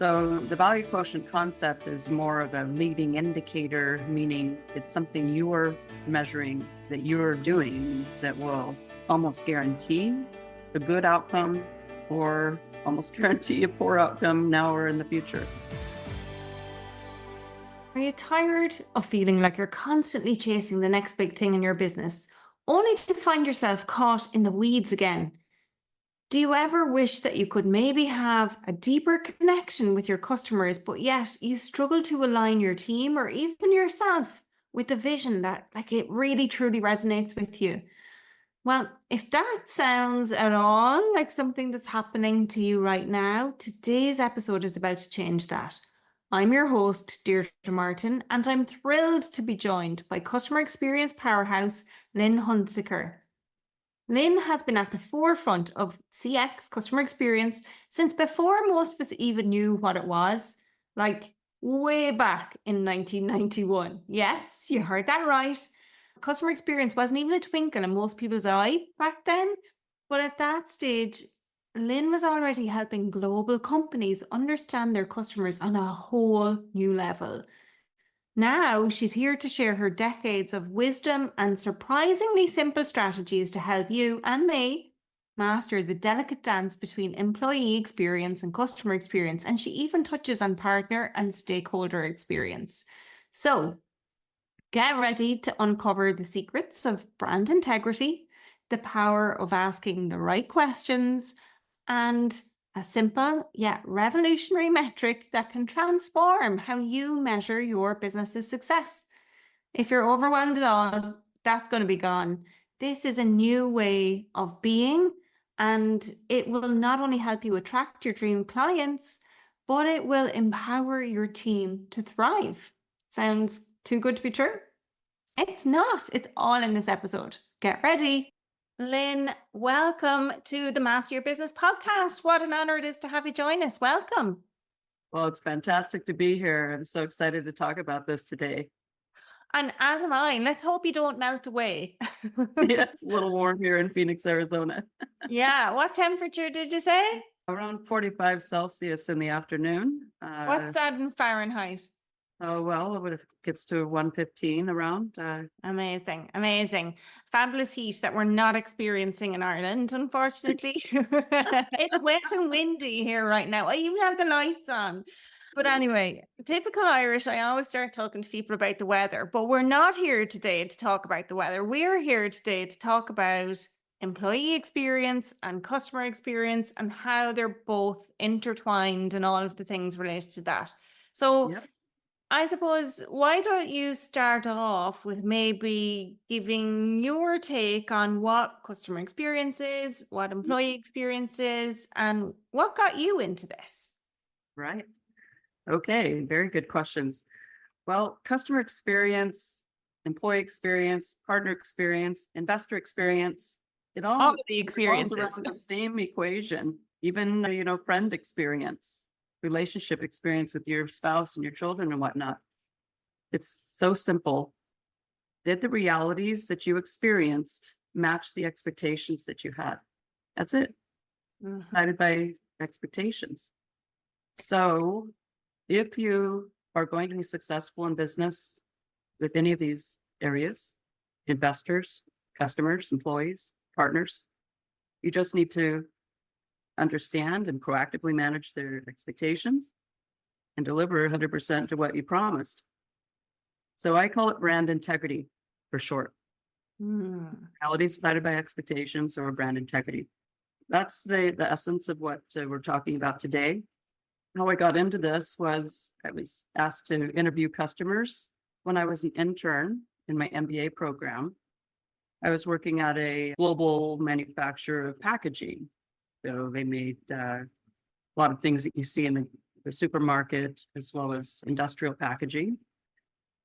So the value quotient concept is more of a leading indicator, meaning it's something you are measuring that you're doing that will almost guarantee a good outcome or almost guarantee a poor outcome now or in the future. Are you tired of feeling like you're constantly chasing the next big thing in your business, only to find yourself caught in the weeds again? Do you ever wish that you could maybe have a deeper connection with your customers, but yet you struggle to align your team or even yourself with the vision that it really truly resonates with you? Well, if that sounds at all like something that's happening to you right now, today's episode is about to change that. I'm your host, Deirdre Martin, and I'm thrilled to be joined by customer experience powerhouse, Lynn Hunsaker. Lynn has been at the forefront of CX, customer experience, since before most of us even knew what it was, like way back in 1991. Yes, you heard that right. Customer experience wasn't even a twinkle in most people's eye back then. But at that stage, Lynn was already helping global companies understand their customers on a whole new level. Now she's here to share her decades of wisdom and surprisingly simple strategies to help you and me master the delicate dance between employee experience and customer experience. And she even touches on partner and stakeholder experience. So get ready to uncover the secrets of brand integrity, the power of asking the right questions, and a simple yet revolutionary metric that can transform how you measure your business's success. If you're overwhelmed at all, that's going to be gone. This is a new way of being, and it will not only help you attract your dream clients, but it will empower your team to thrive. Sounds too good to be true? It's not. It's all in this episode. Get ready. Lynn, welcome to the Master Your Business podcast. What an honor it is to have you join us. Welcome. Well, it's fantastic to be here. I'm so excited to talk about this today. And as am I. Let's hope you don't melt away. Yeah, it's a little warm here in Phoenix, Arizona. Yeah. What temperature did you say? Around 45 Celsius in the afternoon. What's that in Fahrenheit? Oh, well, it gets to 115 around. Amazing. Fabulous heat that we're not experiencing in Ireland, unfortunately. It's wet and windy here right now. I even have the lights on. But anyway, typical Irish, I always start talking to people about the weather, but we're not here today to talk about the weather. We're here today to talk about employee experience and customer experience and how they're both intertwined and all of the things related to that. So Yep. I suppose, why don't you start off with maybe giving your take on what customer experience is, what employee experience is, and what got you into this? Right. Okay. Very good questions. Well, customer experience, employee experience, partner experience, investor experience, it all Of the revolves experiences. around the same equation, even, friend experience, relationship experience with your spouse and your children and whatnot. It's so simple. Did the realities that you experienced match the expectations that you had? That's it. Guided by expectations. So if you are going to be successful in business with any of these areas, investors, customers, employees, partners, you just need to understand and proactively manage their expectations and deliver 100% to what you promised. So I call it brand integrity for short. Realities guided by expectations or brand integrity. That's the essence of what we're talking about today. How I got into this was I was asked to interview customers when I was an intern in my MBA program. I was working at a global manufacturer of packaging. So they made a lot of things that you see in the supermarket, as well as industrial packaging,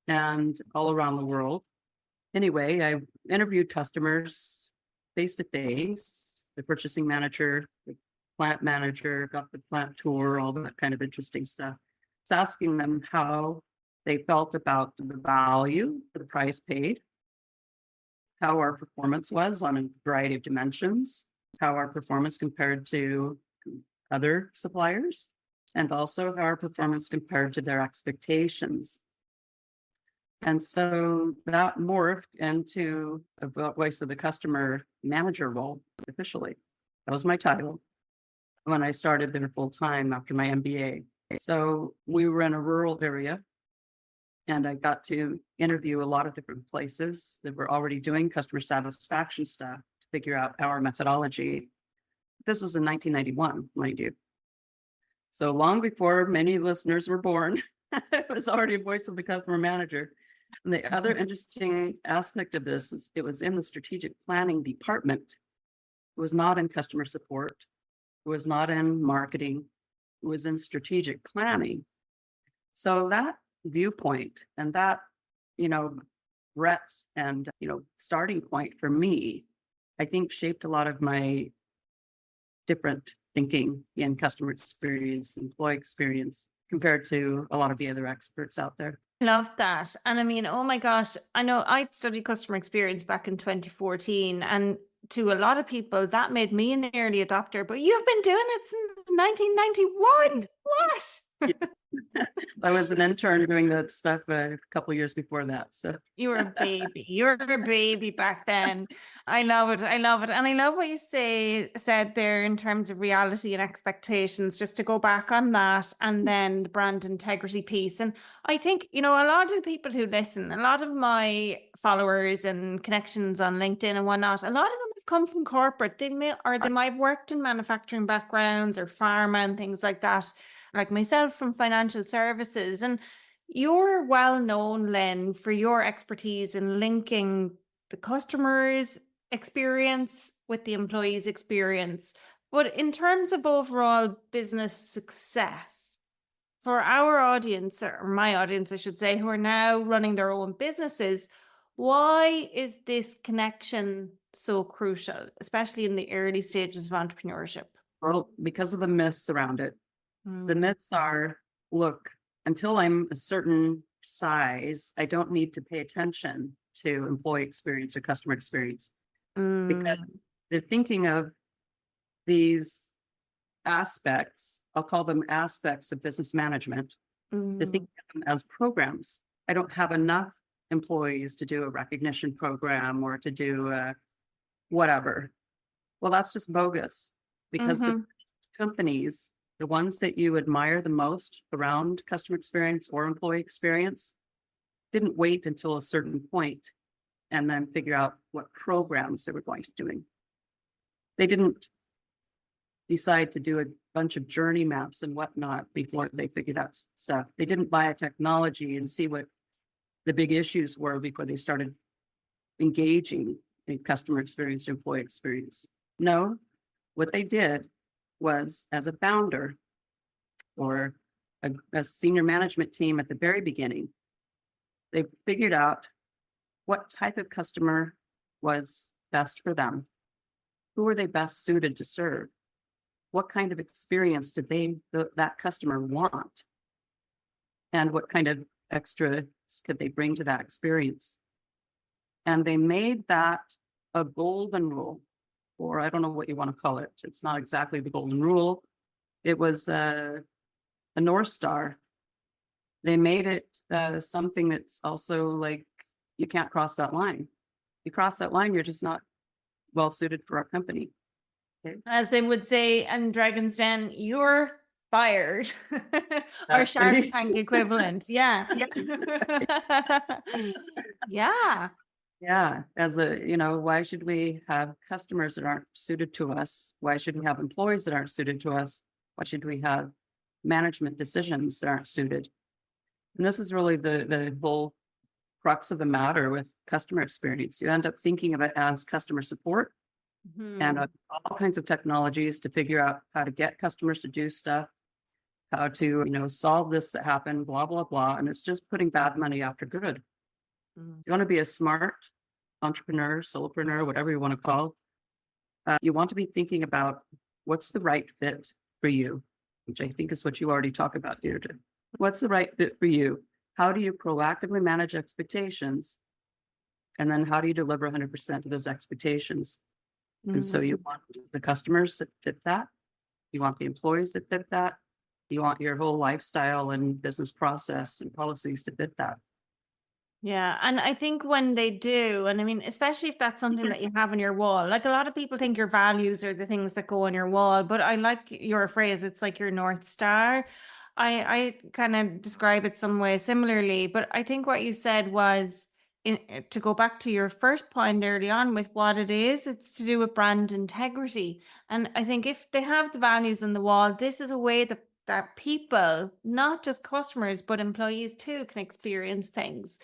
and all around the world. Anyway, I interviewed customers face to face, the purchasing manager, the plant manager, got the plant tour, all that kind of interesting stuff. It's asking them how they felt about the value for the price paid, how our performance was on a variety of dimensions, how our performance compared to other suppliers, and also how our performance compared to their expectations. And so that morphed into a voice of the customer manager role officially. That was my title when I started there full time after my MBA. So we were in a rural area, and I got to interview a lot of different places that were already doing customer satisfaction stuff to figure out our methodology. This was in 1991, mind you. So long before many listeners were born, it was already a voice of the customer manager. And the other interesting aspect of this is it was in the strategic planning department. It was not in customer support. It was not in marketing. It was in strategic planning. So that viewpoint and that, breadth and, starting point for me, I think shaped a lot of my different thinking in customer experience, employee experience, compared to a lot of the other experts out there. Love that. And I mean, oh my gosh, I know I studied customer experience back in 2014, and to a lot of people that made me an early adopter, but you've been doing it since 1991. What? I was an intern doing that stuff a couple of years before that. So You were a baby. You were a baby back then. I love it. I love it. And I love what you said there in terms of reality and expectations, just to go back on that, and then the brand integrity piece. And I think, a lot of the people who listen, a lot of my followers and connections on LinkedIn and whatnot, a lot of them have come from corporate. They might have worked in manufacturing backgrounds or pharma and things like that, like myself from financial services. And you're well known, Lynn, for your expertise in linking the customer's experience with the employee's experience. But in terms of overall business success, for our audience, or my audience, I should say, who are now running their own businesses, why is this connection so crucial, especially in the early stages of entrepreneurship? Well, because of the myths around it. The myths are, look, until I'm a certain size, I don't need to pay attention to employee experience or customer experience, because they're thinking of these aspects, I'll call them aspects of business management. They're thinking of them as programs. I don't have enough employees to do a recognition program or to do whatever. Well, that's just bogus, because the companies, the ones that you admire the most around customer experience or employee experience, didn't wait until a certain point and then figure out what programs they were going to doing. They didn't decide to do a bunch of journey maps and whatnot before they figured out stuff. They didn't buy a technology and see what the big issues were before they started engaging in customer experience, employee experience. No, what they did was, as a founder or a senior management team at the very beginning, they figured out what type of customer was best for them. Who were they best suited to serve? What kind of experience did that customer want? And what kind of extras could they bring to that experience? And they made that a golden rule, or I don't know what you want to call it. It's not exactly the golden rule. It was a North Star. They made it something that's also like, you can't cross that line. You cross that line, you're just not well suited for our company. Okay. As they would say in Dragon's Den, you're fired. Or Shark right. Tank equivalent. Yeah. Yeah. Yeah, why should we have customers that aren't suited to us? Why should we have employees that aren't suited to us? Why should we have management decisions that aren't suited? And this is really the whole crux of the matter with customer experience. You end up thinking of it as customer support and all kinds of technologies to figure out how to get customers to do stuff, how to, solve this that happened, blah, blah, blah. And it's just putting bad money after good. You want to be a smart entrepreneur, solopreneur, whatever you want to call. You want to be thinking about what's the right fit for you, which I think is what you already talk about, Deirdre. What's the right fit for you? How do you proactively manage expectations? And then how do you deliver 100% of those expectations? And so you want the customers that fit that. You want the employees that fit that. You want your whole lifestyle and business process and policies to fit that. Yeah, and I think when they do, and I mean, especially if that's something that you have on your wall, like a lot of people think your values are the things that go on your wall, but I like your phrase, it's like your North Star. I kind of describe it some way similarly, but I think what you said was to go back to your first point early on with what it is, it's to do with brand integrity. And I think if they have the values on the wall, this is a way that people, not just customers, but employees too, can experience things.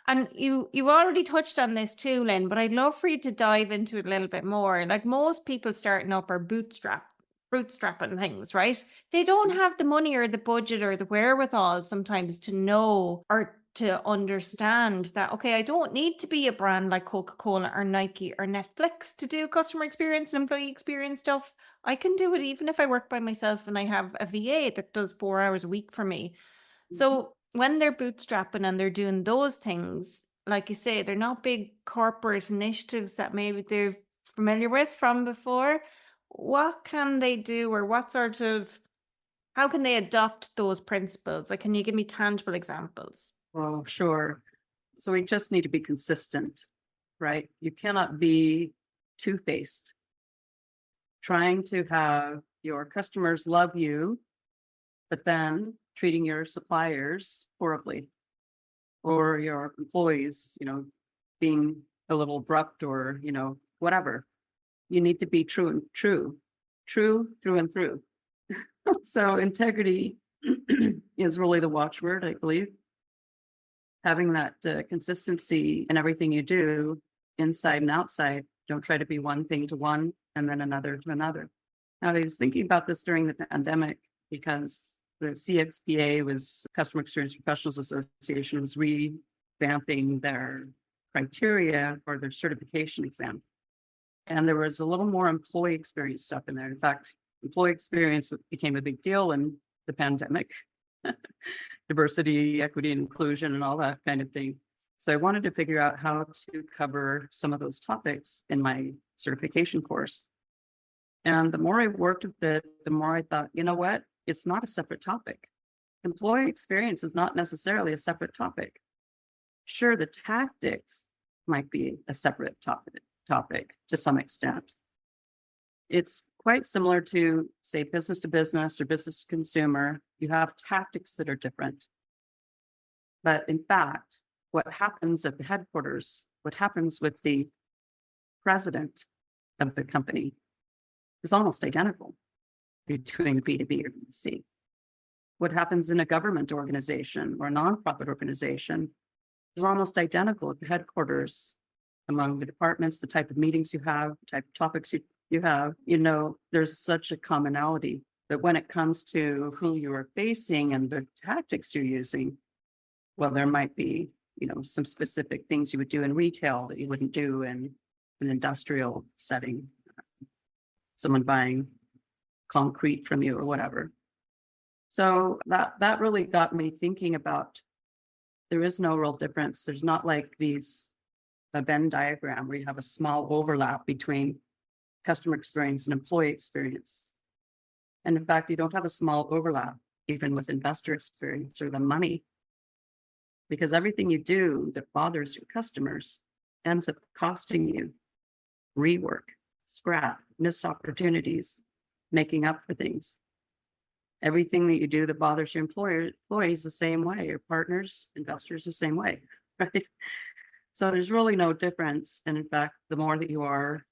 And you already touched on this too, Lynn, but I'd love for you to dive into it a little bit more. Like most people starting up are bootstrapping things, right? They don't have the money or the budget or the wherewithal sometimes to know or to understand that, okay, I don't need to be a brand like Coca-Cola or Nike or Netflix to do customer experience and employee experience stuff. I can do it even if I work by myself and I have a VA that does 4 hours a week for me. So when they're bootstrapping and they're doing those things, like you say, they're not big corporate initiatives that maybe they're familiar with from before. What can they do, or what sort of, how can they adopt those principles? Like, can you give me tangible examples? Oh, sure. So we just need to be consistent, right? You cannot be two-faced, trying to have your customers love you, but then treating your suppliers horribly, or your employees, being a little abrupt, or, whatever. You need to be true through and through. So integrity is really the watchword, I believe. Having that consistency in everything you do, inside and outside. Don't try to be one thing to one and then another to another. Now, I was thinking about this during the pandemic because the CXPA was Customer Experience Professionals Association was revamping their criteria for their certification exam. And there was a little more employee experience stuff in there. In fact, employee experience became a big deal in the pandemic. Diversity, equity, and inclusion, and all that kind of thing. So I wanted to figure out how to cover some of those topics in my certification course. And the more I worked with it, the more I thought, you know what? It's not a separate topic. Employee experience is not necessarily a separate topic. Sure, the tactics might be a separate topic to some extent. It's quite similar to, say, business to business or business to consumer. You have tactics that are different. But in fact, what happens at the headquarters, what happens with the president of the company is almost identical between B2B or B2C. What happens in a government organization or a nonprofit organization is almost identical at the headquarters among the departments, the type of meetings you have, the type of topics you have. There's such a commonality that when it comes to who you are facing and the tactics you're using, well, there might be, some specific things you would do in retail that you wouldn't do in an industrial setting. Someone buying concrete from you or whatever. So that really got me thinking about, there is no real difference. There's not like a Venn diagram where you have a small overlap between customer experience and employee experience. And in fact, you don't have a small overlap even with investor experience or the money, because everything you do that bothers your customers ends up costing you rework, scrap, missed opportunities, making up for things. Everything that you do that bothers your employees the same way, your partners, investors the same way, right? So there's really no difference. And in fact, the more that you are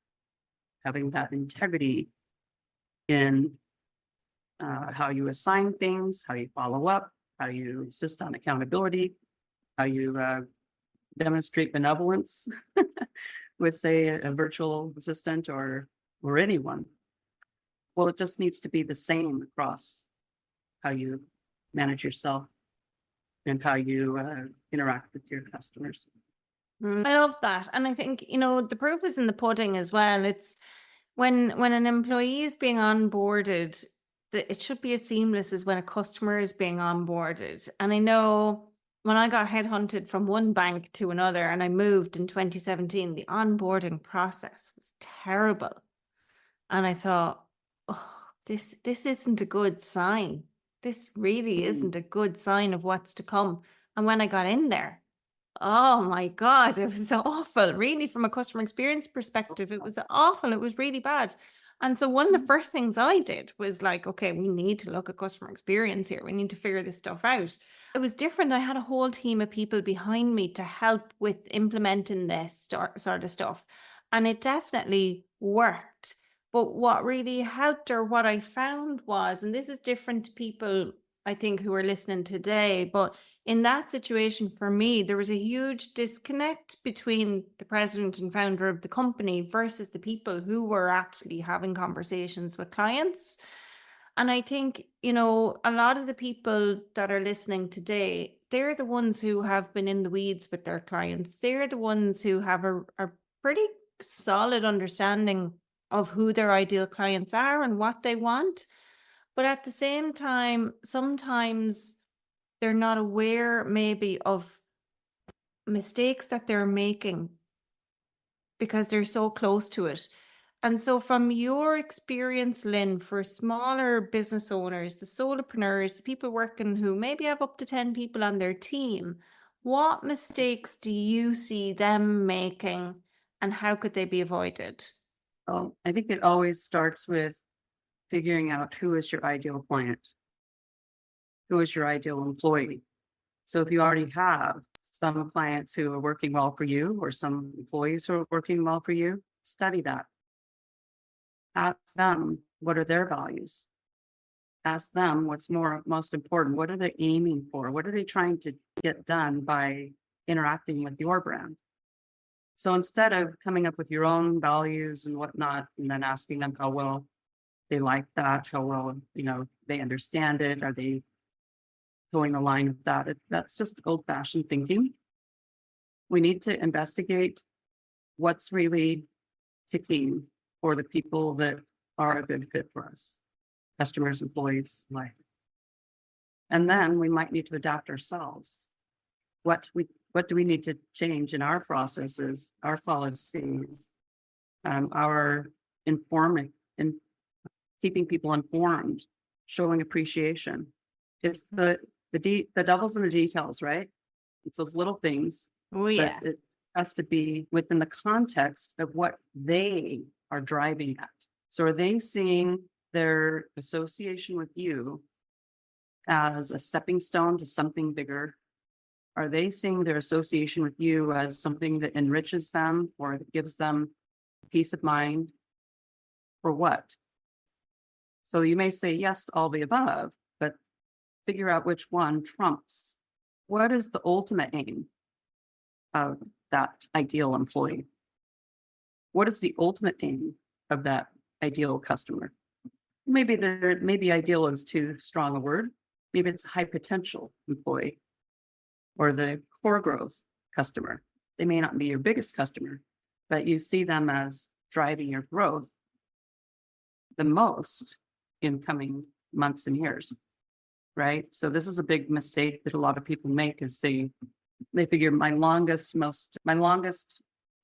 having that integrity in how you assign things, how you follow up, how you insist on accountability, how you demonstrate benevolence with, say, a virtual assistant or anyone. Well, it just needs to be the same across how you manage yourself and how you interact with your customers. I love that. And I think, the proof is in the pudding as well. It's when an employee is being onboarded, it should be as seamless as when a customer is being onboarded. And I know when I got headhunted from one bank to another and I moved in 2017, the onboarding process was terrible. And I thought, oh, this isn't a good sign. this really Mm. isn't a good sign of what's to come. And when I got in there, oh my God, it was awful. Really, from a customer experience perspective, it was awful. It was really bad. And so one of the first things I did was like, okay, we need to look at customer experience here. We need to figure this stuff out. It was different. I had a whole team of people behind me to help with implementing this sort of stuff. And it definitely worked. But what really helped, or what I found was, and this is different to people, I think, who are listening today, but in that situation for me, there was a huge disconnect between the president and founder of the company versus the people who were actually having conversations with clients. And I think, a lot of the people that are listening today, they're the ones who have been in the weeds with their clients. They're the ones who have a pretty solid understanding of who their ideal clients are and what they want. But at the same time, sometimes they're not aware maybe of mistakes that they're making because they're so close to it. And so from your experience, Lynn, for smaller business owners, the solopreneurs, the people working who maybe have up to 10 people on their team, what mistakes do you see them making and how could they be avoided? Oh, I think it always starts with figuring out who is your ideal client, who is your ideal employee. So if you already have some clients who are working well for you, or some employees who are working well for you, study that. Ask them, what are their values? Ask them what's most important. What are they aiming for? What are they trying to get done by interacting with your brand? So instead of coming up with your own values and whatnot, and then asking them how well they like that, how well, they understand it, are they going the line of that? That's just old-fashioned thinking. We need to investigate what's really ticking for the people that are a good fit for us, customers, employees, like. And then we might need to adapt ourselves. What do we need to change in our processes, our policies, our informing and keeping people informed, showing appreciation. It's the devil's in the details, right? It's those little things. Oh, But yeah. it has to be within the context of what they are driving at. So are they seeing their association with you as a stepping stone to something bigger? Are they seeing their association with you as something that enriches them or that gives them peace of mind? Or what? So you may say yes to all the above, but figure out which one trumps. What is the ultimate aim of that ideal employee? What is the ultimate aim of that ideal customer? Maybe ideal is too strong a word. Maybe it's a high potential employee or the core growth customer. They may not be your biggest customer, but you see them as driving your growth the most in coming months and years, right? So this is a big mistake that a lot of people make, is they figure my longest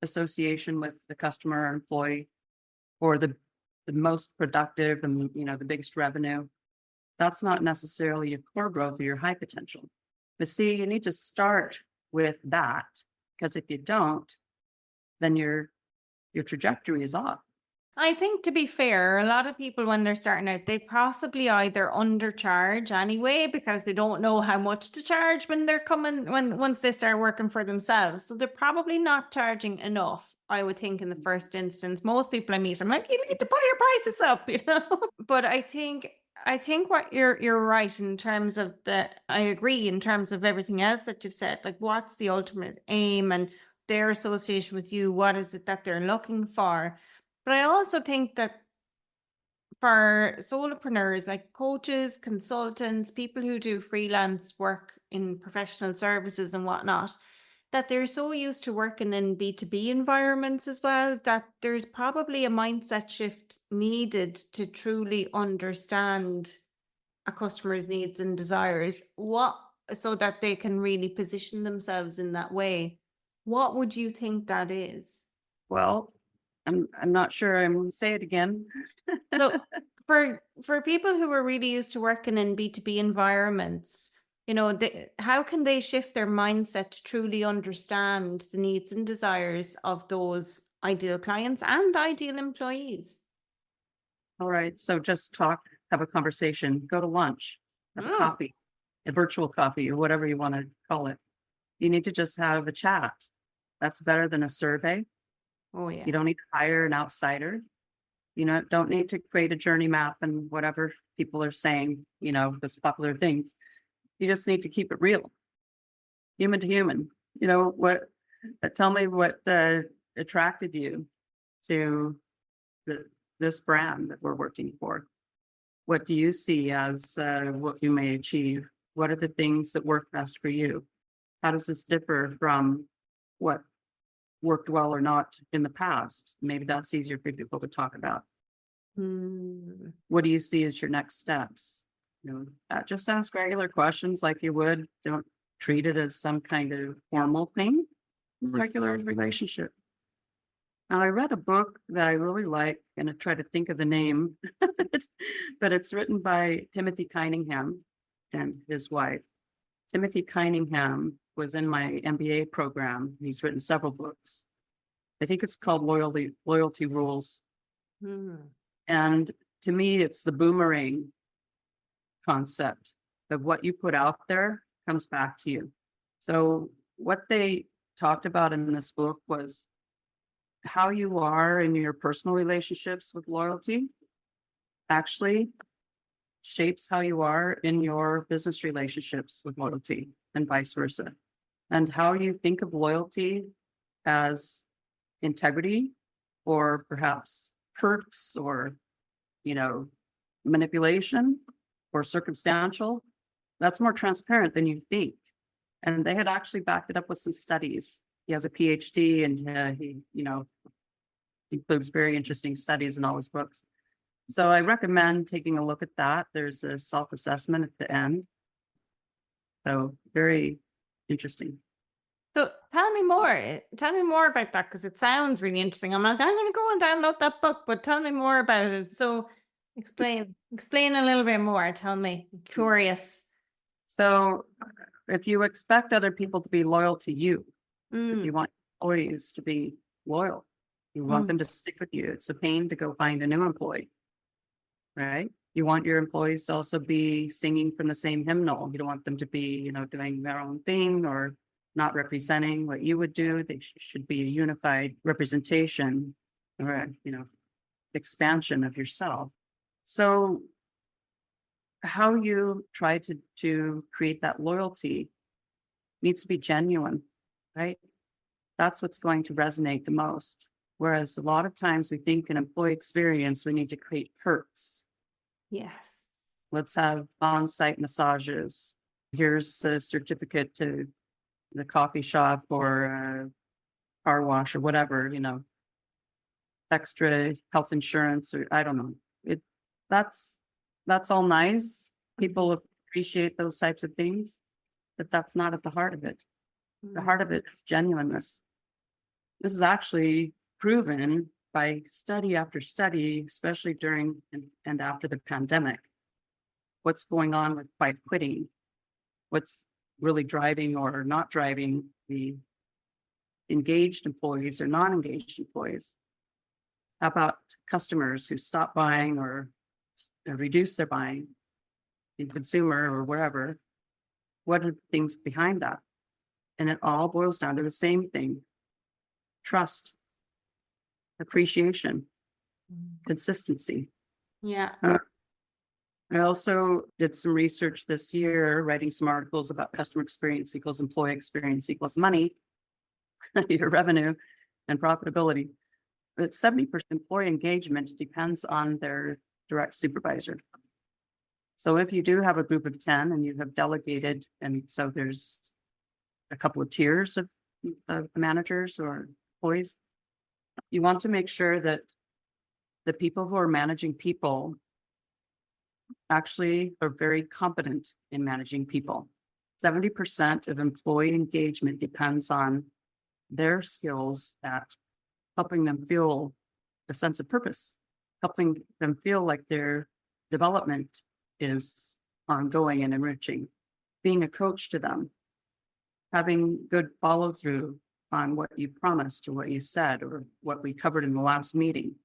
association with the customer or employee, or the most productive and the biggest revenue. That's not necessarily your core growth or your high potential. But see, you need to start with that, because if you don't, then your trajectory is off. I think, to be fair, a lot of people, when they're starting out, they possibly either undercharge anyway because they don't know how much to charge when they're once they start working for themselves. So they're probably not charging enough, I would think, in the first instance. Most people I meet, I'm like, you need to put your prices up, But I think what you're right in terms of I agree in terms of everything else that you've said. Like, what's the ultimate aim and their association with you? What is it that they're looking for? But I also think that for solopreneurs, like coaches, consultants, people who do freelance work in professional services and whatnot, that they're so used to working in B2B environments as well, that there's probably a mindset shift needed to truly understand a customer's needs and desires, so that they can really position themselves in that way. What would you think that is? Well, I'm not sure. I'm going to say it again. So for people who are really used to working in B2B environments, how can they shift their mindset to truly understand the needs and desires of those ideal clients and ideal employees? All right. So just talk, have a conversation, go to lunch, have a Mm. coffee, a virtual coffee, or whatever you want to call it. You need to just have a chat. That's better than a survey. Oh yeah. You don't need to hire an outsider. Don't need to create a journey map and whatever people are saying, those popular things. You just need to keep it real, human to human. Tell me what attracted you to this brand that we're working for. What do you see as what you may achieve? What are the things that work best for you? How does this differ from what worked well or not in the past? Maybe that's easier for people to talk about. Mm. What do you see as your next steps? Just ask regular questions like you would. Don't treat it as some kind of formal thing. Regular relationship. Now, I read a book that I really like, and I try to think of the name, but it's written by Timothy Cunningham and his wife. Timothy Cunningham was in my MBA program. He's written several books. I think it's called Loyalty Rules. Mm. And to me, it's the boomerang concept of what you put out there comes back to you. So what they talked about in this book was how you are in your personal relationships with loyalty actually shapes how you are in your business relationships with loyalty and vice versa. And how you think of loyalty as integrity or perhaps perks or, manipulation or circumstantial, that's more transparent than you think. And they had actually backed it up with some studies. He has a PhD and he, includes very interesting studies in all his books. So I recommend taking a look at that. There's a self-assessment at the end. So very interesting. So tell me more. Tell me more about that because it sounds really interesting. I'm going to go and download that book, but tell me more about it. So explain a little bit more. Tell me. I'm curious. So if you expect other people to be loyal to you, if you want employees to be loyal, you want them to stick with you. It's a pain to go find a new employee, right? You want your employees to also be singing from the same hymnal. You don't want them to be, doing their own thing or not representing what you would do. They should be a unified representation or, expansion of yourself. So how you try to create that loyalty needs to be genuine, right? That's what's going to resonate the most. Whereas a lot of times we think in employee experience, we need to create perks. Yes. Let's have on-site massages. Here's a certificate to the coffee shop or car wash or whatever, extra health insurance or I don't know. That's all nice. People appreciate those types of things, but that's not at the heart of it. The heart of it is genuineness. This is actually proven by study after study, especially during and after the pandemic. What's going on with quiet quitting? What's really driving or not driving the engaged employees or non-engaged employees? How about customers who stop buying or reduce their buying in consumer or wherever? What are the things behind that? And it all boils down to the same thing: trust, appreciation, consistency. Yeah. I also did some research this year, writing some articles about customer experience equals employee experience equals money, your revenue and profitability. That 70% employee engagement depends on their direct supervisor. So if you do have a group of 10 and you have delegated, and so there's a couple of tiers of managers or employees, you want to make sure that the people who are managing people actually are very competent in managing people. 70% of employee engagement depends on their skills at helping them feel a sense of purpose, helping them feel like they're development is ongoing and enriching. Being a coach to them, having good follow through on what you promised or what you said or what we covered in the last meeting.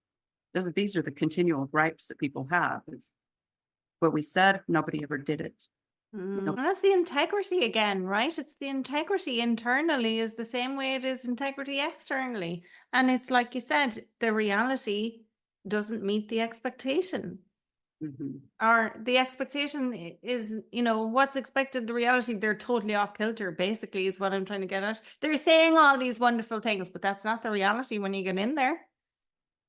These are the continual gripes that people have is what we said, nobody ever did it. And that's the integrity again, right? It's the integrity internally is the same way it is integrity externally. And it's like you said, the reality doesn't meet the expectation. Mhm. Or the expectation is, what's expected, the reality, they're totally off kilter, basically, is what I'm trying to get at. They're saying all these wonderful things, but that's not the reality when you get in there.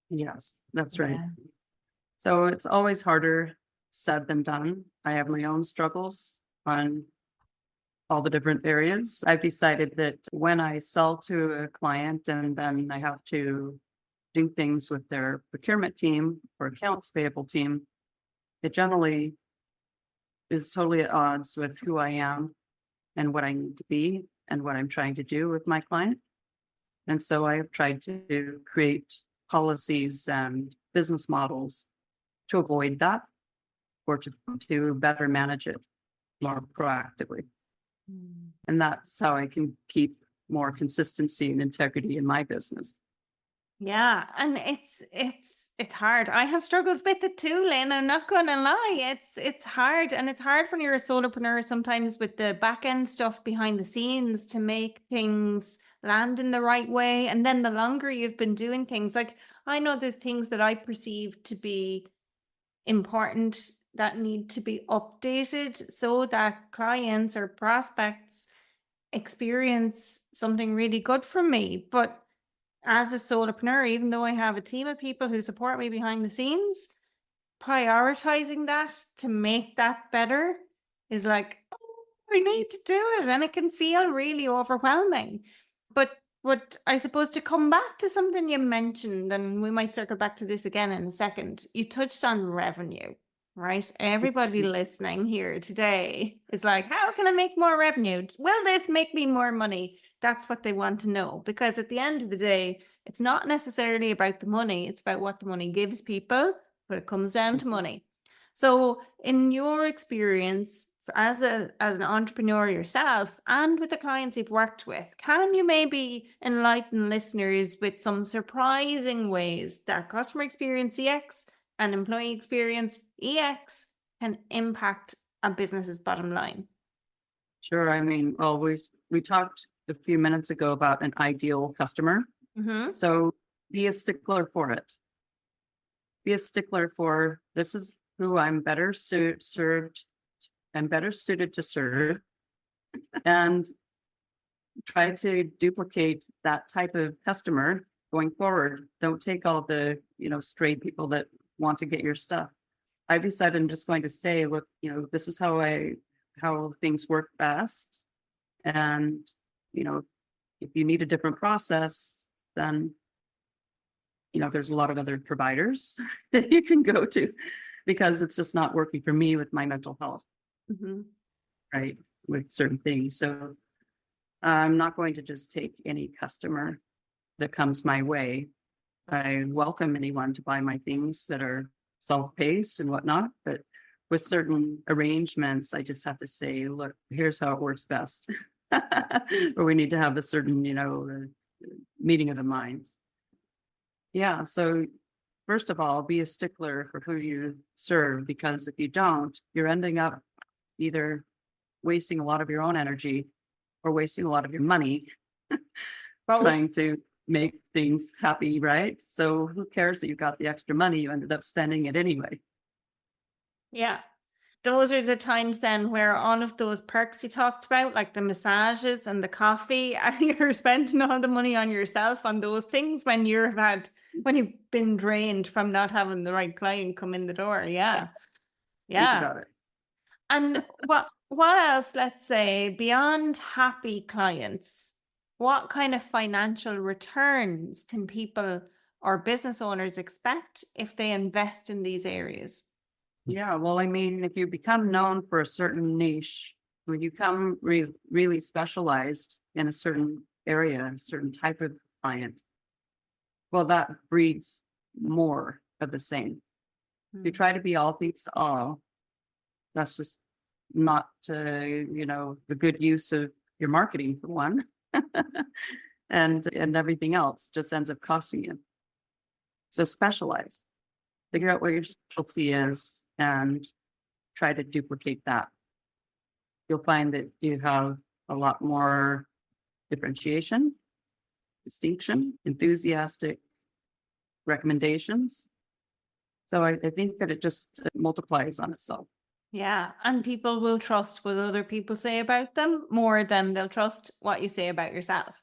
Yes, that's right. Yeah. So it's always harder said than done. I have my own struggles on all the different areas. I've decided that when I sell to a client and then I have to do things with their procurement team or accounts payable team, it generally is totally at odds with who I am and what I need to be and what I'm trying to do with my client. And so I have tried to create policies and business models to avoid that or to better manage it more proactively. And that's how I can keep more consistency and integrity in my business. Yeah, and it's hard. I have struggles with it too, Lynn. I'm not gonna lie. It's hard, and it's hard when you're a solopreneur sometimes with the back end stuff behind the scenes to make things land in the right way. And then the longer you've been doing things, like I know there's things that I perceive to be important that need to be updated so that clients or prospects experience something really good from me. But as a solopreneur, even though I have a team of people who support me behind the scenes, prioritizing that to make that better is like, oh, I need to do it. And it can feel really overwhelming. But I suppose to come back to something you mentioned, and we might circle back to this again in a second, you touched on revenue, right? Everybody listening here today is like, how can I make more revenue? Will this make me more money? That's what they want to know, because at the end of the day, it's not necessarily about the money. It's about what the money gives people, but it comes down to money. So in your experience as an entrepreneur yourself and with the clients you've worked with, can you maybe enlighten listeners with some surprising ways that customer experience CX and employee experience EX can impact a business's bottom line? Sure. I mean, well, we talked a few minutes ago about an ideal customer. So be a stickler for it. Be a stickler for this is who I'm better served and better suited to serve, and try to duplicate that type of customer going forward. Don't take all the stray people that want to get your stuff. I've decided I'm just going to say, look, this is how things work best, and if you need a different process, then there's a lot of other providers that you can go to because it's just not working for me with my mental health, right? With certain things. So I'm not going to just take any customer that comes my way. I welcome anyone to buy my things that are self-paced and whatnot, but with certain arrangements, I just have to say, look, here's how it works best. Or we need to have a certain, meeting of the minds. Yeah. So first of all, be a stickler for who you serve, because if you don't, you're ending up either wasting a lot of your own energy or wasting a lot of your money trying to make things happy, right? So who cares that you got the extra money? You ended up spending it anyway. Yeah. Those are the times then where all of those perks you talked about, like the massages and the coffee, and you're spending all the money on yourself on those things when you've been drained from not having the right client come in the door. Yeah. Think about it. And what else, let's say, beyond happy clients, what kind of financial returns can people or business owners expect if they invest in these areas? Yeah, well, I mean, if you become known for a certain niche, when you become really specialized in a certain area, a certain type of client, well, that breeds more of the same. If you try to be all things to all, that's just not, the good use of your marketing for one. And everything else just ends up costing you. So specialize, figure out what your specialty is and try to duplicate that. You'll find that you have a lot more differentiation, distinction, enthusiastic recommendations. So I think that it just multiplies on itself. Yeah, and people will trust what other people say about them more than they'll trust what you say about yourself.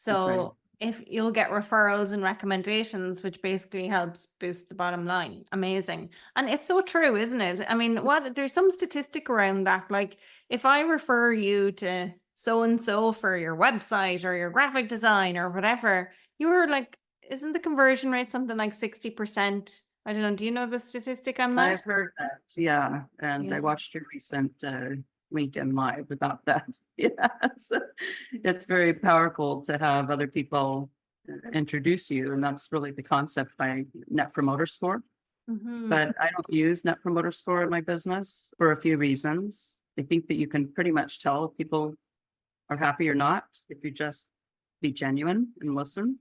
That's right. So if you'll get referrals and recommendations, which basically helps boost the bottom line. Amazing. And it's so true, isn't it? I mean, there's some statistic around that. Like if I refer you to so and so for your website or your graphic design or whatever, you're like, isn't the conversion rate something like 60%? I don't know. Do you know the statistic on that? I've heard that. Yeah. And Yeah. I watched your recent LinkedIn Live about that. Yeah. It's very powerful to have other people introduce you. And that's really the concept by Net Promoter Score. Mhm. But I don't use Net Promoter Score in my business for a few reasons. I think that you can pretty much tell if people are happy or not if you just be genuine and listen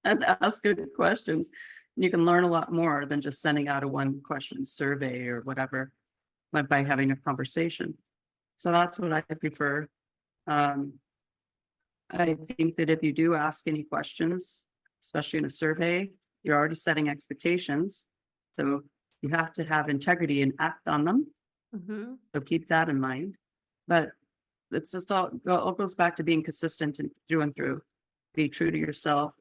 and ask good questions. You can learn a lot more than just sending out a one question survey or whatever, but by having a conversation. So that's what I prefer. I think that if you do ask any questions, especially in a survey, you're already setting expectations. So you have to have integrity and act on them. Mhm. So keep that in mind. But it's just all goes back to being consistent and through and through. Be true to yourself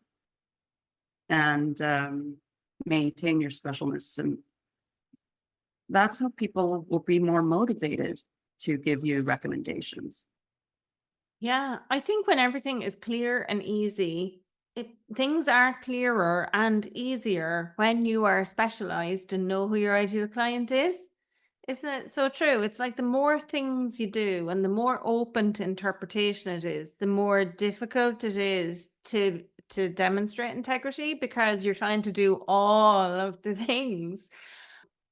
and maintain your specialness. And that's how people will be more motivated to give you recommendations. Yeah, I think when everything is clear and easy, things are clearer and easier when you are specialized and know who your ideal client is. Isn't it so true? It's like the more things you do and the more open to interpretation it is, the more difficult it is to demonstrate integrity because you're trying to do all of the things.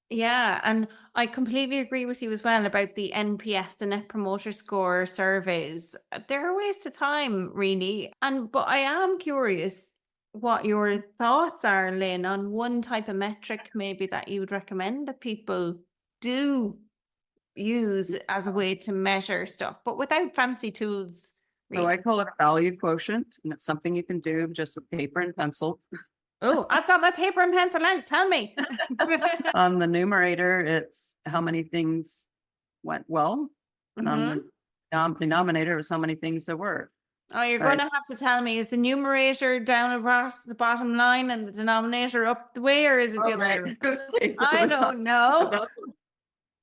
Yeah, and I completely agree with you as well about the NPS, the Net Promoter Score surveys. They're a waste of time, really. But I am curious what your thoughts are, Lynn, on one type of metric maybe that you would recommend that people do use as a way to measure stuff, but without fancy tools, So really. I call it a value quotient, and it's something you can do just with paper and pencil. Oh, I've got my paper and pencil out. Tell me. On the numerator, it's how many things went well. And on Mhm. the denominator is how many things there were. Oh, you're Right. going to have to tell me, is the numerator down across the bottom line and the denominator up the way, or is it the other way around? I don't know. About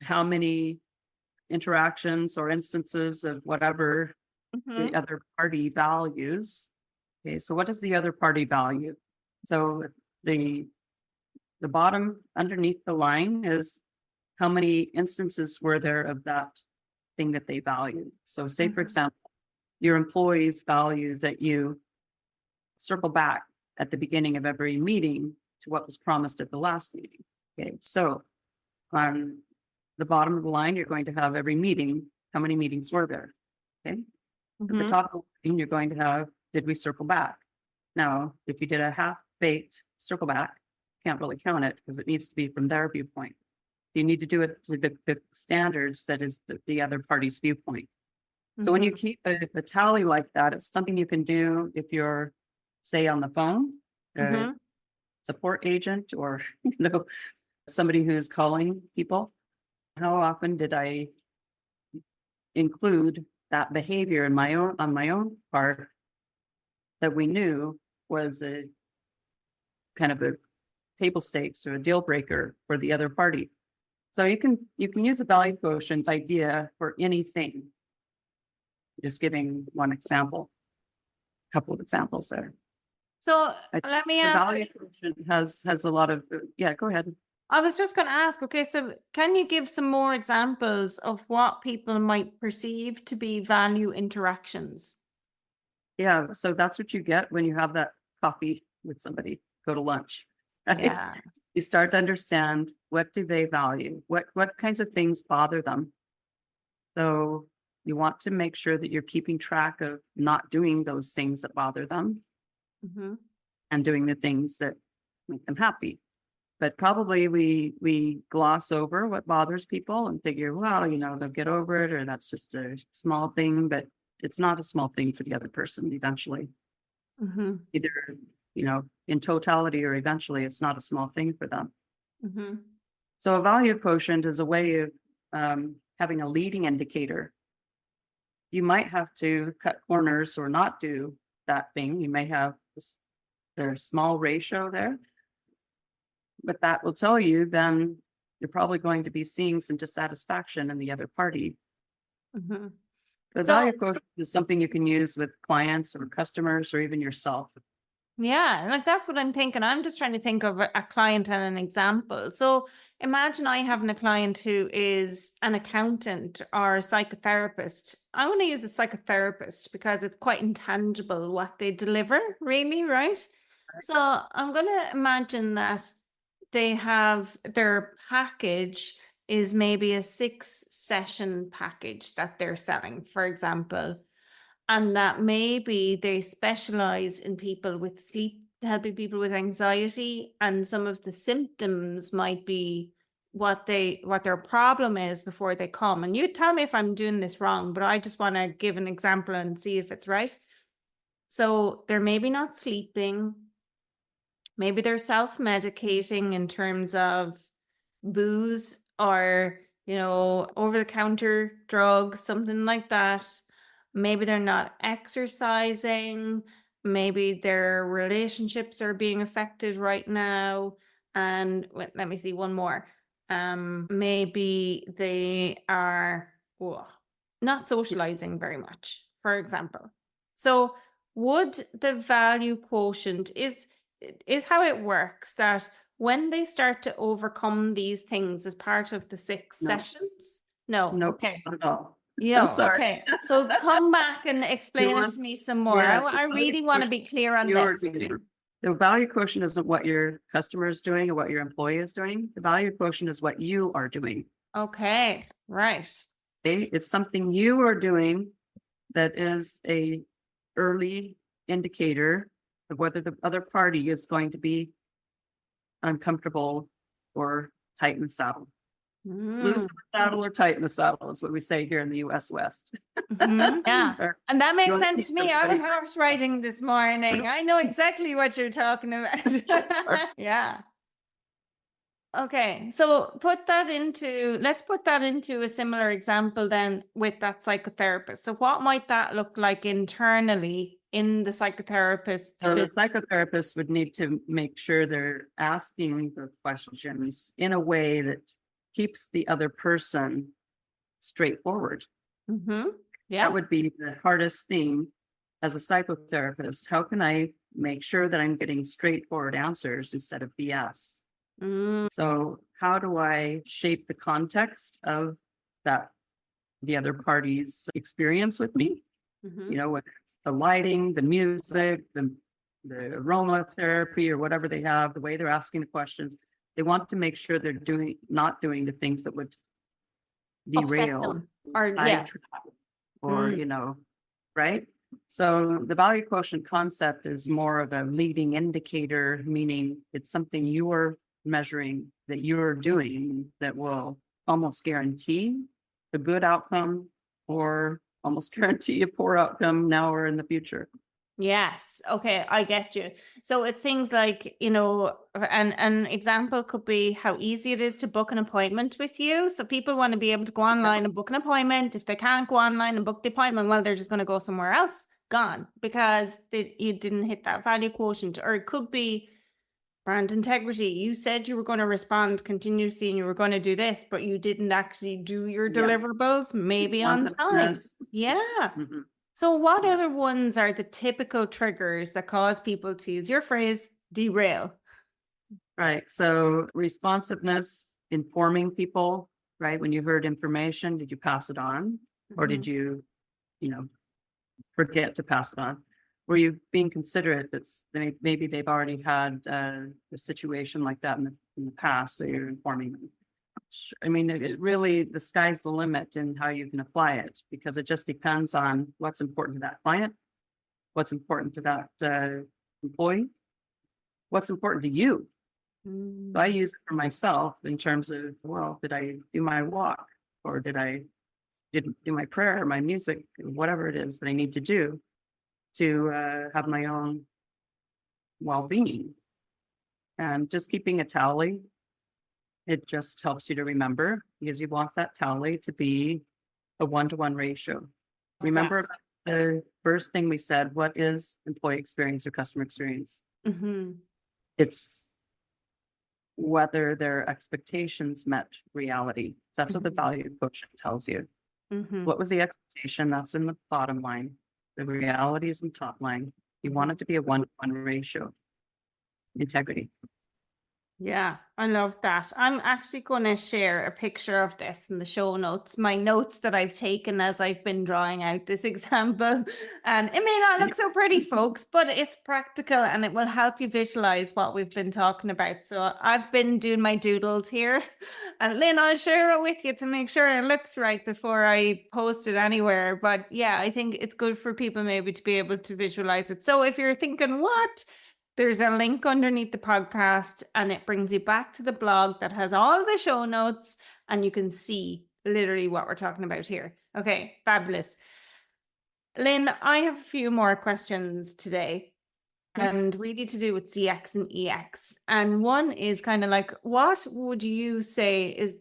how many interactions or instances of whatever the Mhm. other party values. Okay, so what does the other party value? So the bottom underneath the line is how many instances were there of that thing that they value. So say, for Mhm. example, your employees value that you circle back at the beginning of every meeting to what was promised at the last meeting. Okay, so on the bottom of the line, you're going to have every meeting. How many meetings were there? Okay. At the Mhm. top of the line, you're going to have, did we circle back? Now, if you did a half-baked circle back, can't really count it because it needs to be from their viewpoint. You need to do it to the standards that is the other party's viewpoint. So when you Mhm. keep a tally like that, it's something you can do if you're, say, on the phone, a Mhm. support agent, or somebody who's calling people. How often did I include that behavior in on my own part that we knew was a kind of a table stakes or a deal breaker for the other party? So you can use a value quotient idea for anything. Just giving one example, a couple of examples there. So I, let me the ask. value quotient has a lot of yeah. Go ahead. I was just going to ask, okay, so can you give some more examples of what people might perceive to be value interactions? Yeah, so that's what you get when you have that coffee with somebody. Go to lunch. Right? Yeah. You start to understand, what do they value? What kinds of things bother them? So you want to make sure that you're keeping track of not doing those things that bother them Mhm. and doing the things that make them happy. But probably we gloss over what bothers people and figure, well, they'll get over it, or that's just a small thing, but it's not a small thing for the other person eventually. Mhm. Either, in totality or eventually, it's not a small thing for them. Mhm. So a value quotient is a way of having a leading indicator. You might have to cut corners or not do that thing. You may have there's a small ratio there, but that will tell you then you're probably going to be seeing some dissatisfaction in the other party. Mhm. The So value quotient is something you can use with clients or customers or even yourself. yeah, like that's what I'm thinking. I'm just trying to think of a client and an example. So imagine I having a client who is an accountant or a psychotherapist. I'm going to use a psychotherapist because it's quite intangible what they deliver, really, right? So I'm going to imagine that they have their package is maybe a 6-session package that they're selling, for example, and that maybe they specialize in people with sleep, helping people with anxiety, and some of the symptoms might be what their problem is before they come. And you tell me if I'm doing this wrong, but I just want to give an example and see if it's right. So they're maybe not sleeping, maybe they're self-medicating in terms of booze or, over the counter drugs, something like that. Maybe they're not exercising. Maybe their relationships are being affected right now. And let me see one more. Maybe they are not socializing very much, for example. So would the value quotient is how it works that when they start to overcome these things as part of the 6 No, sessions? No. nope, Okay. not at all. I'm Yeah. sorry. Okay. So come back and You explain it want, to me some more. yeah, I the value really want to quotient be clear on you're this. doing. The value quotient isn't what your customer is doing or what your employee is doing. The value quotient is what you are doing. Okay. Right. Okay? It's something you are doing that is a early indicator of whether the other party is going to be uncomfortable or tight in the saddle. Loose in Mm. the saddle or tight in the saddle is what we say here in the US West. Yeah. Or And that you makes wanna sense keep to me. I was everybody- horse riding this morning. I know exactly what you're talking about. Yeah. Okay, so let's put that into a similar example then with that psychotherapist. So what might that look like internally in the psychotherapist's So the business? psychotherapist would need to make sure they're asking the questions in a way that keeps the other person straightforward. Mm-hmm. That Yeah. would be the hardest thing as a psychotherapist. How can I make sure that I'm getting straightforward answers instead of BS? Mm, So how do I shape the context of that, the other party's experience with me? mm-hmm. Whether it's the lighting, the music, the aromatherapy or whatever they have, the way they're asking the questions. They want to make sure they're not doing the things that would Upset derail, them. Or yeah. sidetrack, or, Mm, right? So the value quotient concept is more of a leading indicator, meaning it's something you're measuring that you're doing that will almost guarantee a good outcome or almost guarantee a poor outcome now or in the future. yes. Okay, I get you. So it's things like, an example could be how easy it is to book an appointment with you. So people want to be able to go online and book an appointment. If they can't go online and book the appointment, well, they're just going to go somewhere else, gone, because you didn't hit that value quotient. Or it could be brand integrity. You said you were going to respond continuously and you were going to do this, but you didn't actually do your Yeah. deliverables maybe on time. Responsiveness. Yeah. Mhm. So what other ones are the typical triggers that cause people to use your phrase, derail? Right. So responsiveness, informing people, right? When you heard information, did you pass it on? Or did you, forget to pass it on? Were you being considerate that maybe they've already had a situation like that in the in the past, so you're informing them. I mean, it really, the sky's the limit in how you can apply it, because it just depends on what's important to that client, what's important to that employee, what's important to you. So I use it for myself in terms of, well, did I do my walk, or did I do my prayer, my music, whatever it is that I need to do to have my own well-being. And just keeping a tally, it just helps you to remember, because you want that tally to be a 1-to-1 ratio. Remember the first thing we said, what is employee experience or customer experience? It's whether their expectations met reality. That's what the value quotient tells you. What was the expectation? That's in the bottom line. The reality is in the top line. You want it to be a 1-to-1 ratio. Integrity. Yeah, I love that. I'm actually going to share a picture of this in the show notes, my notes that I've taken as I've been drawing out this example. And it may not look so pretty, folks, but it's practical and it will help you visualize what we've been talking about. So I've been doing my doodles here. And Lynn, I'll share it with you to make sure it looks right before I post it anywhere. But yeah, I think it's good for people maybe to be able to visualize it. So if you're thinking, what? There's a link underneath the podcast and it brings you back to the blog that has all the show notes and you can see literally what we're talking about here. Okay, fabulous. Lynn, I have a few more questions today and really to do with CX and EX. And one is kind of like, what would you say is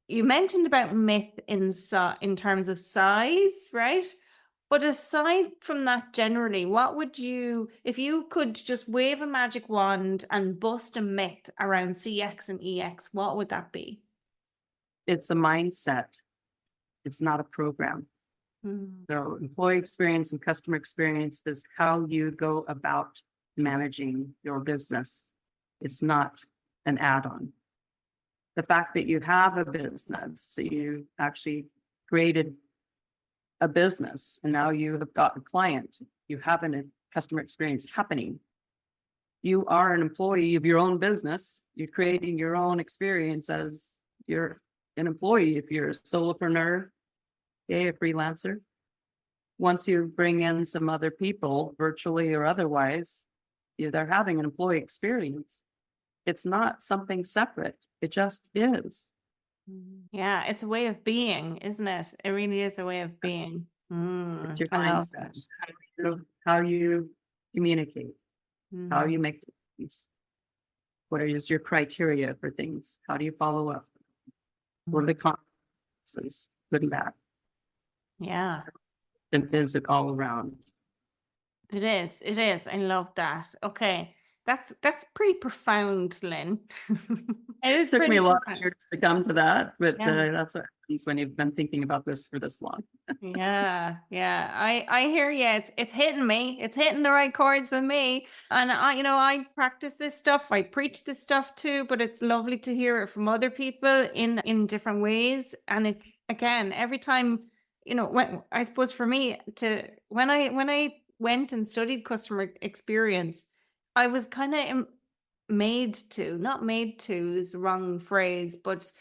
you mentioned about myth in terms of size, right? But aside from that, generally, what would you, if you could just wave a magic wand and bust a myth around CX and EX, what would that be? It's a mindset. It's not a program. So employee experience and customer experience is how you go about managing your business. It's not an add-on. The fact that you have a business, that you actually created a business and now you have got a client, you have a customer experience happening. You are an employee of your own business. You're creating your own experience as you're an employee. If you're a solopreneur, a freelancer, once you bring in some other people, virtually or otherwise, they're having an employee experience. It's not something separate. It just is. Yeah, it's a way of being, isn't it? It really is a way of being. It's your I love mindset. that. How you communicate, how you make decisions. What are your criteria for things? How do you follow up? What are the consequences? Good and bad. Yeah. And is it all around? It is. It is. I love that. Okay. That's pretty profound, Lynn. It took me a lot of profound. years to come to that, but Yeah. that's what happens when you've been thinking about this for this long. Yeah, yeah. I hear you. It's hitting me. It's hitting the right chords with me. And I practice this stuff. I preach this stuff too, but it's lovely to hear it from other people in different ways. And it again, every time, when I suppose for me when I went and studied customer experience, I was kind of not made to is the wrong phrase, but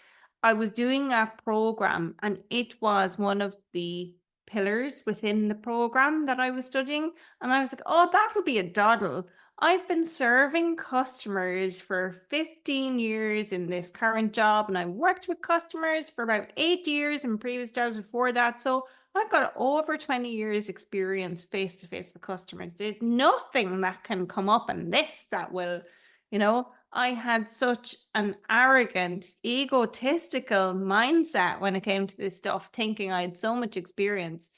I was doing a program and it was one of the pillars within the program that I was studying. And I was like, oh, that would be a doddle. I've been serving customers for 15 years in this current job, and I worked with customers for about 8 years in previous jobs before that. So I've got over 20 years experience face to face with customers. There's nothing that can come up in this that will, I had such an arrogant, egotistical mindset when it came to this stuff, thinking I had so much experience.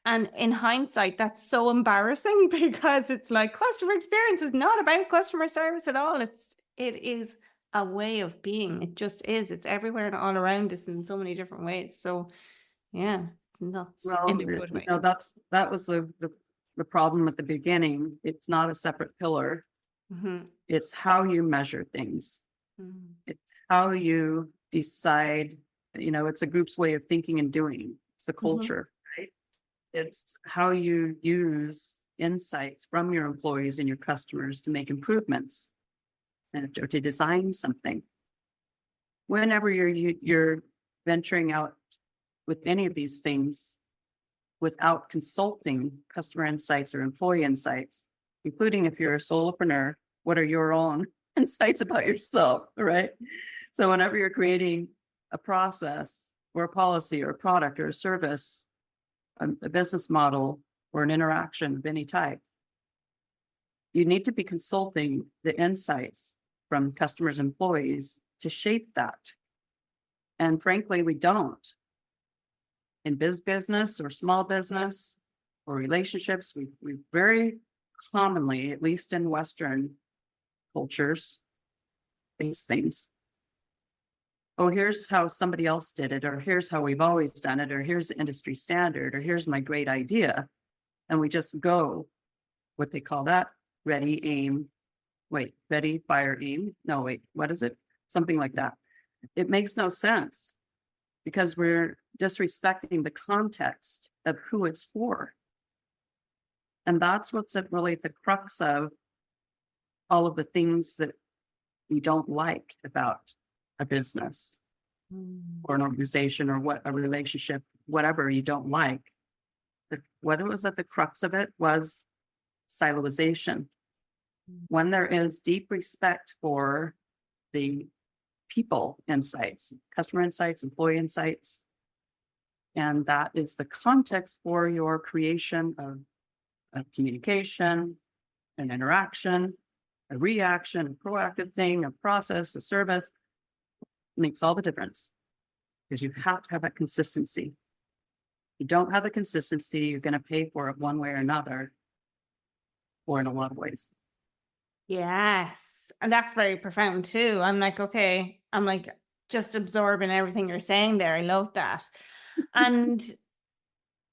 And in hindsight, that's so embarrassing because it's like customer experience is not about customer service at all. It is a way of being. It just is. It's everywhere and all around us in so many different ways. So yeah, it's nuts. Well, In a good way. that was the problem at the beginning. It's not a separate pillar. It's how you measure things. It's how you decide, it's a group's way of thinking and doing. It's a culture, right? It's how you use insights from your employees and your customers to make improvements. or to design something. Whenever you're venturing out with any of these things without consulting customer insights or employee insights, including if you're a solopreneur, what are your own insights about yourself, right? So whenever you're creating a process or a policy or a product or a service, a business model or an interaction of any type, you need to be consulting the insights from customers, employees to shape that. And frankly, we don't. In business or small business or relationships, we very commonly, at least in Western cultures, these things. Oh, here's how somebody else did it, or here's how we've always done it, or here's the industry standard, or here's my great idea. And we just go, what they call that, ready, fire, aim. No, wait, what is it? Something like that. It makes no sense because we're disrespecting the context of who it's for. And that's what's really at the crux of all of the things that we don't like about a business or an organization or what a relationship, whatever you don't like. What it was at the crux of it was siloization. When there is deep respect for the people insights, customer insights, employee insights, and that is the context for your creation of communication, an interaction, a reaction, a proactive thing, a process, a service, makes all the difference because you have to have that consistency. If you don't have the consistency, you're going to pay for it one way or another, or in a lot of ways. Yes. And that's very profound too. I'm like, okay, I'm like just absorbing everything you're saying there. I love that. And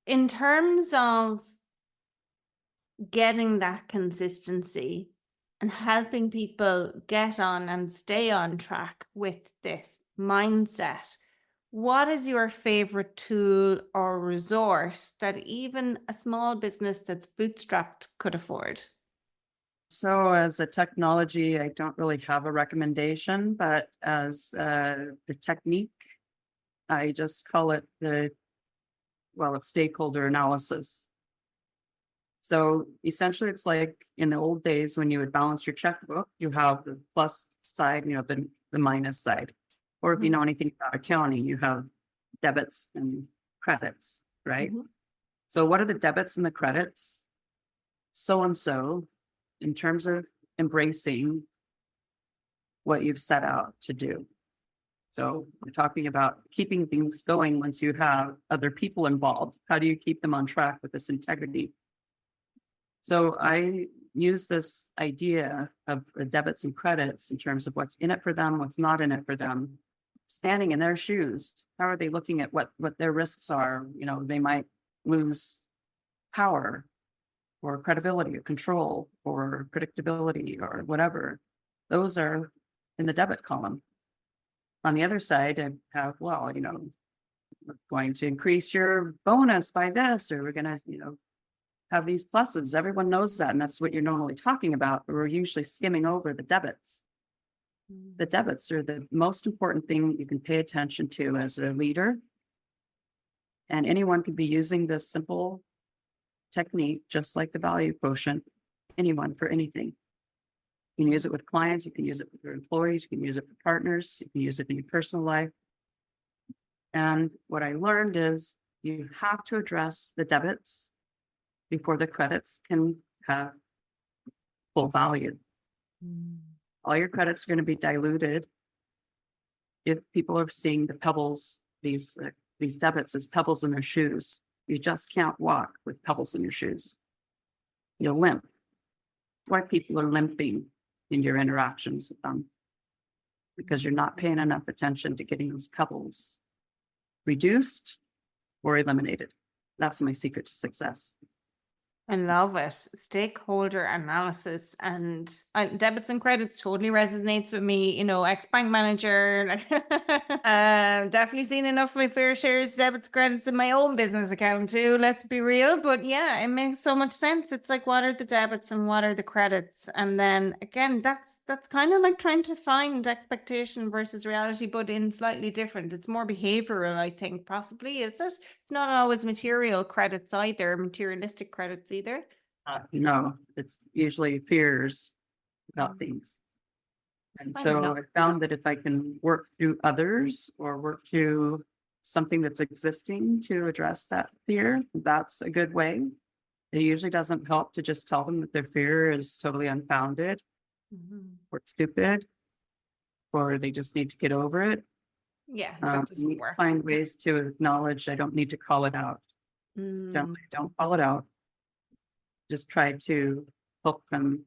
in terms of getting that consistency and helping people get on and stay on track with this mindset, what is your favorite tool or resource that even a small business that's bootstrapped could afford? So as a technology, I don't really have a recommendation, but as the technique, I just call it it's stakeholder analysis. So essentially, it's like in the old days when you would balance your checkbook, you have the plus side, the minus side. Or if you know anything about accounting, you have debits and credits, right? So what are the debits and the credits? So-and-so, in terms of embracing what you've set out to do. So we're talking about keeping things going once you have other people involved. How do you keep them on track with this integrity? So I use this idea of debits and credits in terms of what's in it for them, what's not in it for them. Standing in their shoes, how are they looking at what their risks are? They might lose power or credibility or control or predictability or whatever. Those are in the debit column. On the other side, I have, we're going to increase your bonus by this, or we're going to, have these pluses. Everyone knows that. And that's what you're normally talking about. But we're usually skimming over the debits. The debits are the most important thing you can pay attention to as a leader. And anyone could be using this simple technique, just like the value quotient, anyone for anything. You can use it with clients, you can use it with your employees, you can use it for partners, you can use it in your personal life. And what I learned is you have to address the debits before the credits can have full value. All your credits are going to be diluted if people are seeing the pebbles, these debits as pebbles in their shoes. You just can't walk with pebbles in your shoes. You'll limp. Why people are limping in your interactions with them? Because you're not paying enough attention to getting those pebbles reduced or eliminated. That's my secret to success. I love it. Stakeholder analysis and debits and credits totally resonates with me. Ex-bank manager, like definitely seen enough of my fair shares, debits, credits in my own business account too. Let's be real. But yeah, it makes so much sense. It's like, what are the debits and what are the credits? And then again, that's kind of like trying to find expectation versus reality, but in slightly different. It's more behavioral, I think, possibly. Is it? It's not always material credits either, materialistic credits either. No, it's usually fears about Mm. things. And I so love I found that if I can work through others or work through something that's existing to address that fear, that's a good way. It usually doesn't help to just tell them that their fear is totally unfounded Mhm. or stupid, or they just need to get over it. Yeah, You that doesn't need to work. find ways to acknowledge I don't need to call it out. Mm. Don't call it out. Just try to help them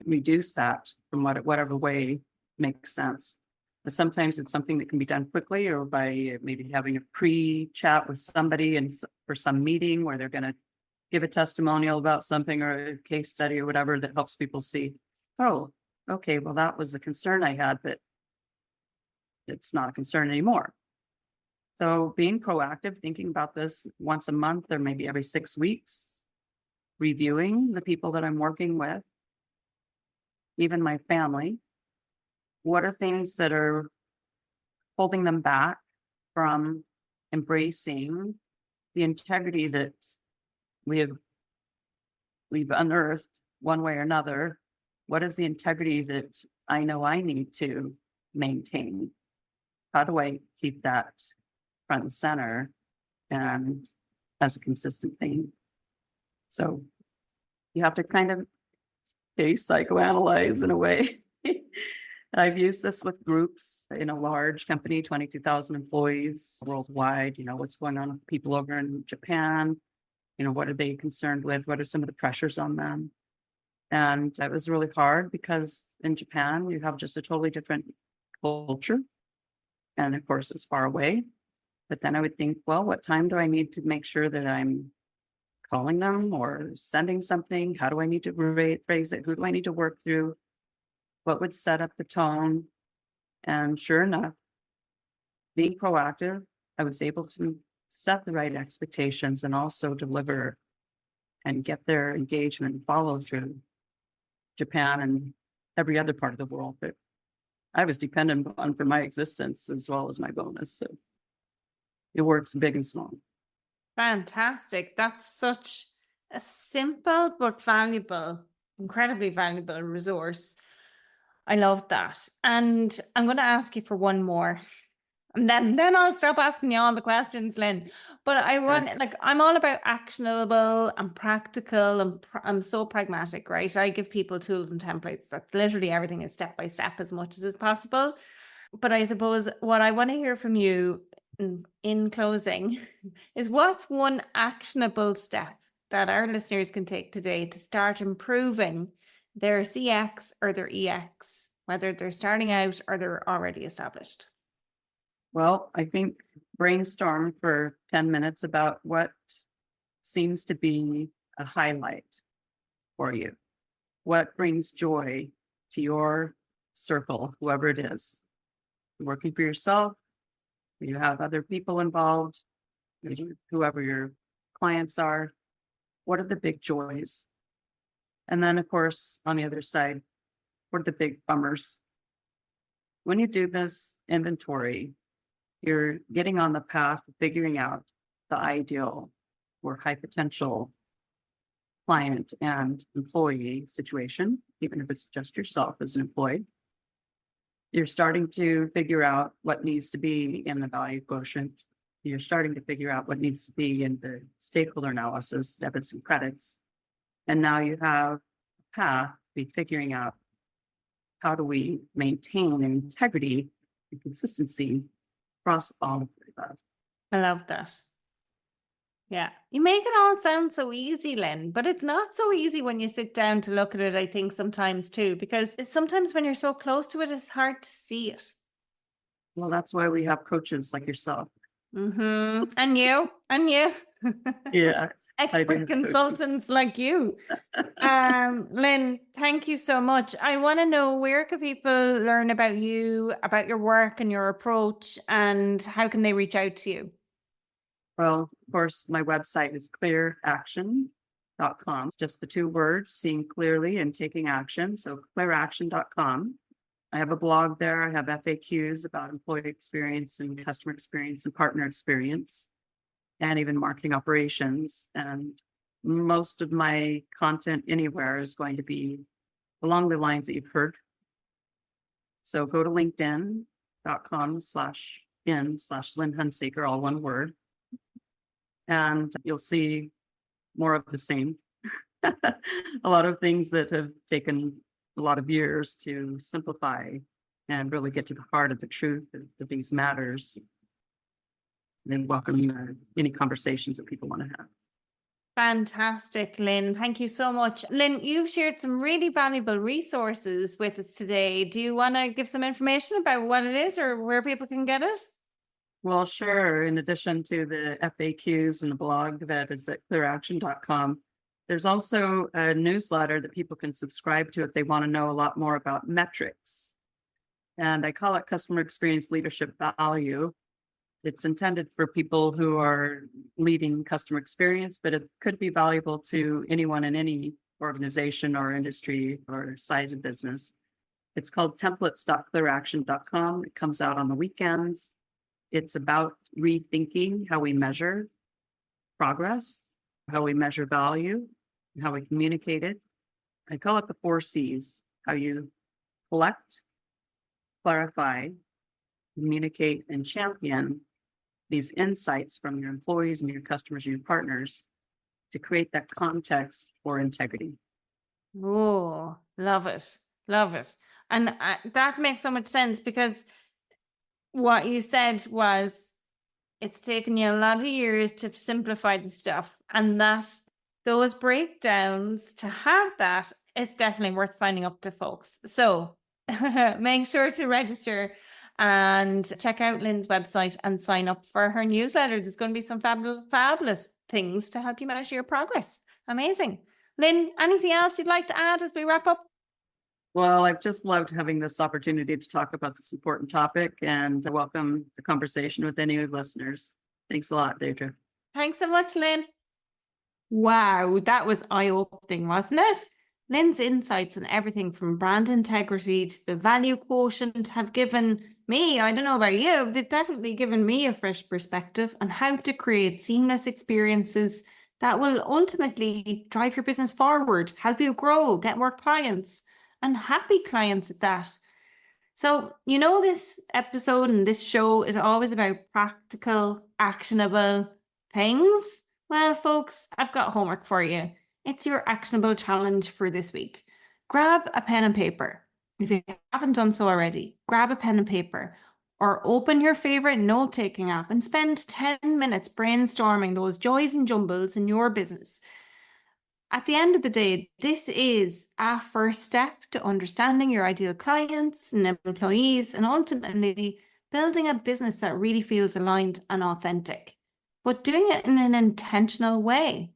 reduce that from whatever way makes sense. But sometimes it's something that can be done quickly or by maybe having a pre-chat with somebody and for some meeting where they're going to give a testimonial about something or a case study or whatever that helps people see, oh, okay, well, that was a concern I had, but it's not a concern anymore. So being proactive, thinking about this once a month or maybe every 6 weeks, reviewing the people that I'm working with, even my family, what are things that are holding them back from embracing the integrity that we have we've unearthed one way or another? What is the integrity that I know I need to maintain? How do I keep that front and center and as a consistent thing? So you have to kind of psychoanalyze in a way. I've used this with groups in a large company, 22,000 employees worldwide. What's going on with people over in Japan? What are they concerned with? What are some of the pressures on them? And that was really hard because in Japan, you have just a totally different culture. And of course, it's far away. But then I would think, well, what time do I need to make sure that I'm calling them or sending something? How do I need to phrase it? Who do I need to work through? What would set up the tone? And sure enough, being proactive, I was able to set the right expectations and also deliver and get their engagement and follow through Japan and every other part of the world that I was dependent on for my existence as well as my bonus. So it works big and small. Fantastic. That's such a simple but valuable, incredibly valuable resource. I love that. And I'm going to ask you for one more. And then I'll stop asking you all the questions, Lynn. But I want, I'm all about actionable and practical, and I'm so pragmatic, right? I give people tools and templates. That's literally everything is step by step as much as is possible. But I suppose what I want to hear from you in closing is, what's one actionable step that our listeners can take today to start improving their CX or their EX, whether they're starting out or they're already established? Well, I think brainstorm for 10 minutes about what seems to be a highlight for you. What brings joy to your circle, whoever it is. You're working for yourself, you have other people involved, whoever your clients are. What are the big joys? And then, of course, on the other side, what are the big bummers? When you do this inventory, you're getting on the path of figuring out the ideal or high potential client and employee situation, even if it's just yourself as an employee. You're starting to figure out what needs to be in the value quotient. You're starting to figure out what needs to be in the stakeholder analysis, debits and credits. And now you have a path to be figuring out, how do we maintain integrity and consistency across all of the above. I love that. Yeah. You make it all sound so easy, Lynn, but it's not so easy when you sit down to look at it, I think, sometimes too, because sometimes when you're so close to it, it's hard to see it. Well, that's why we have coaches like yourself. And you. Yeah. expert consultants like you. Lynn, thank you so much. I want to know, where can people learn about you, about your work and your approach, and how can they reach out to you? Well, of course, my website is clearaction.com. It's just the two words, seeing clearly and taking action. So clearaction.com. I have a blog there. I have FAQs about employee experience and customer experience and partner experience, and even marketing operations. And most of my content anywhere is going to be along the lines that you've heard. So go to linkedin.com/in/Lynn Hunsaker, all one word. And you'll see more of the same. A lot of things that have taken a lot of years to simplify and really get to the heart of the truth of these matters. And then welcome any conversations that people want to have. Fantastic, Lynn. Thank you so much. Lynn, you've shared some really valuable resources with us today. Do you want to give some information about what it is or where people can get it? Well, sure. In addition to the FAQs and the blog that is at clearaction.com, there's also a newsletter that people can subscribe to if they want to know a lot more about metrics. And I call it Customer Experience Leadership Value. It's intended for people who are leading customer experience, but it could be valuable to anyone in any organization or industry or size of business. It's called templates.clearaction.com. It comes out on the weekends. It's about rethinking how we measure progress, how we measure value, and how we communicate it. I call it the 4 C's: how you collect, clarify, communicate, and champion these insights from your employees and your customers and your partners to create that context for integrity. Oh, love it. Love it. And that makes so much sense, because what you said was, it's taken you a lot of years to simplify the stuff, and that those breakdowns, to have that, is definitely worth signing up to, folks. So make sure to register and check out Lynn's website and sign up for her newsletter. There's going to be some fabulous things to help you measure your progress. Amazing. Lynn, anything else you'd like to add as we wrap up? Well, I've just loved having this opportunity to talk about this important topic, and I welcome the conversation with any of the listeners. Thanks a lot, Deidre. Thanks so much, Lynn. Wow, that was eye-opening, wasn't it? Lynn's insights on everything from brand integrity to the value quotient have given me, I don't know about you, they've definitely given me a fresh perspective on how to create seamless experiences that will ultimately drive your business forward, help you grow, get more clients, and happy clients at that. So, this episode and this show is always about practical, actionable things. Well, folks, I've got homework for you. It's your actionable challenge for this week. Grab a pen and paper. If you haven't done so already, grab a pen and paper, or open your favorite note-taking app and spend 10 minutes brainstorming those joys and jumbles in your business. At the end of the day, this is a first step to understanding your ideal clients and employees, and ultimately building a business that really feels aligned and authentic, but doing it in an intentional way.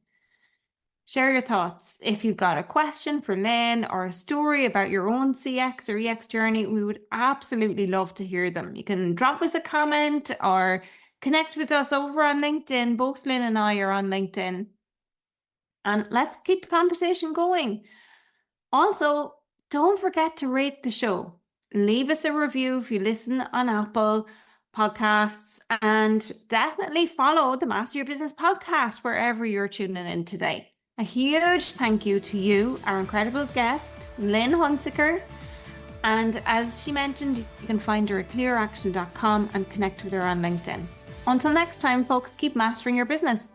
Share your thoughts. If you've got a question for Lynn or a story about your own CX or EX journey, we would absolutely love to hear them. You can drop us a comment or connect with us over on LinkedIn. Both Lynn and I are on LinkedIn. And let's keep the conversation going. Also, don't forget to rate the show. Leave us a review if you listen on Apple Podcasts, and definitely follow the Master Your Business podcast wherever you're tuning in today. A huge thank you to you, our incredible guest, Lynn Hunsaker. And as she mentioned, you can find her at clearaction.com and connect with her on LinkedIn. Until next time, folks, keep mastering your business.